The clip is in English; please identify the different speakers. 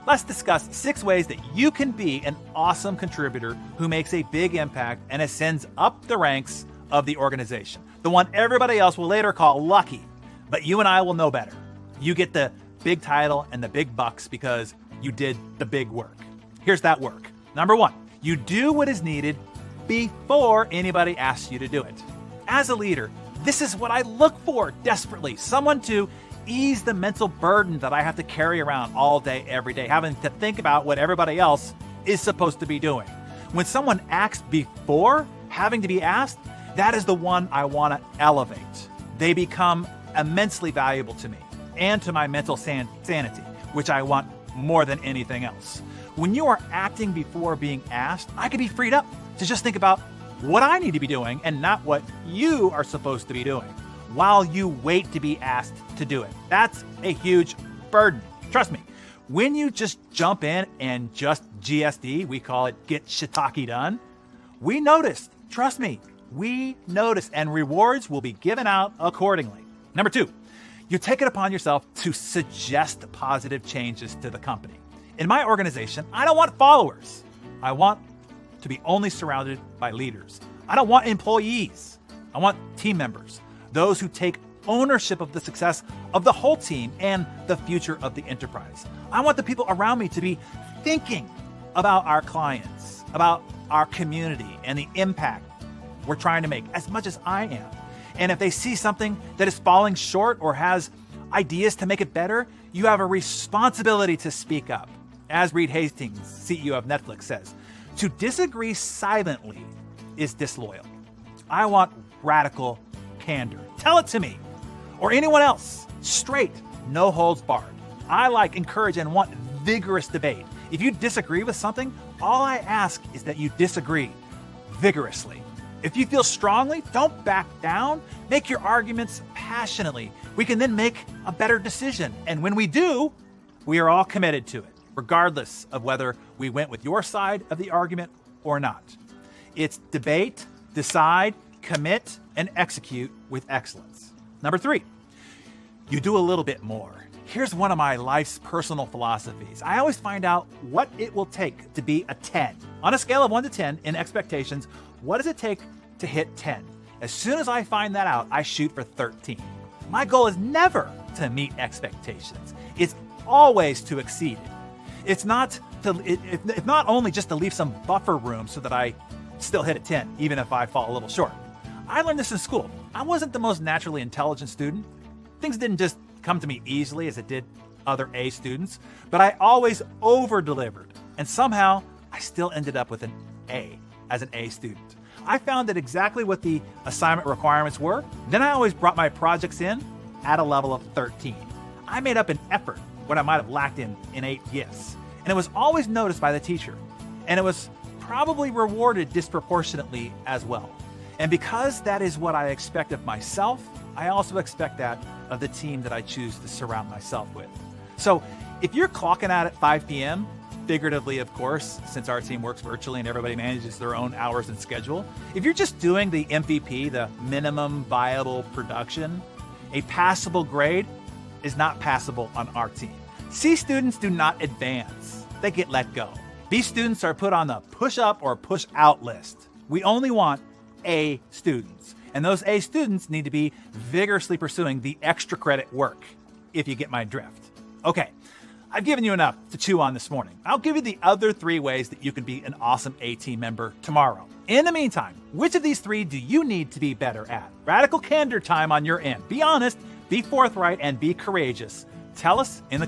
Speaker 1: let's discuss 6 ways that you can be an awesome contributor who makes a big impact and ascends up the ranks of the organization. The one everybody else will later call lucky, but you and I will know better. You get the big title and the big bucks because you did the big work. Here's that work. Number 1, you do what is needed before anybody asks you to do it. As a leader, this is what I look for desperately. Someone to ease the mental burden that I have to carry around all day, every day, having to think about what everybody else is supposed to be doing. When someone acts before having to be asked, that is the one I want to elevate. They become immensely valuable to me and to my mental sanity, which I want more than anything else. When you are acting before being asked, I can be freed up to just think about what I need to be doing and not what you are supposed to be doing while you wait to be asked to do it. That's a huge burden. Trust me, when you just jump in and just GSD, we call it get shiitake done, we notice. Trust me, we notice, and rewards will be given out accordingly. Number 2, you take it upon yourself to suggest positive changes to the company. In my organization, I don't want followers. I want to be only surrounded by leaders. I don't want employees. I want team members, those who take ownership of the success of the whole team and the future of the enterprise. I want the people around me to be thinking about our clients, about our community, and the impact we're trying to make as much as I am. And if they see something that is falling short or has ideas to make it better, you have a responsibility to speak up. As Reed Hastings, CEO of Netflix, says, to disagree silently is disloyal. I want radical candor. Tell it to me or anyone else, straight, no holds barred. I encourage, and want vigorous debate. If you disagree with something, all I ask is that you disagree vigorously. If you feel strongly, don't back down. Make your arguments passionately. We can then make a better decision. And when we do, we are all committed to it, regardless of whether we went with your side of the argument or not. It's debate, decide, commit, and execute with excellence. Number 3, you do a little bit more. Here's one of my life's personal philosophies. I always find out what it will take to be a 10. On a scale of 1 to 10 in expectations, what does it take to hit 10? As soon as I find that out, I shoot for 13. My goal is never to meet expectations. It's always to exceed it. It's not only just to leave some buffer room so that I still hit a 10, even if I fall a little short. I learned this in school. I wasn't the most naturally intelligent student. Things didn't just come to me easily as it did other A students, but I always over-delivered, and somehow I still ended up with an A as an A student. I found that exactly what the assignment requirements were. Then I always brought my projects in at a level of 13. I made up an effort what I might have lacked in innate gifts, and it was always noticed by the teacher, and it was probably rewarded disproportionately as well. And because that is what I expect of myself, I also expect that of the team that I choose to surround myself with. So if you're clocking out at 5 p.m., figuratively, of course, since our team works virtually and everybody manages their own hours and schedule, if you're just doing the MVP, the minimum viable production, a passable grade is not passable on our team. C students do not advance. They get let go. B students are put on the push up or push out list. We only want A students. And those A students need to be vigorously pursuing the extra credit work, if you get my drift. Okay, I've given you enough to chew on this morning. I'll give you the other 3 ways that you can be an awesome A team member tomorrow. In the meantime, which of these 3 do you need to be better at? Radical candor time on your end. Be honest, be forthright, and be courageous. Tell us in the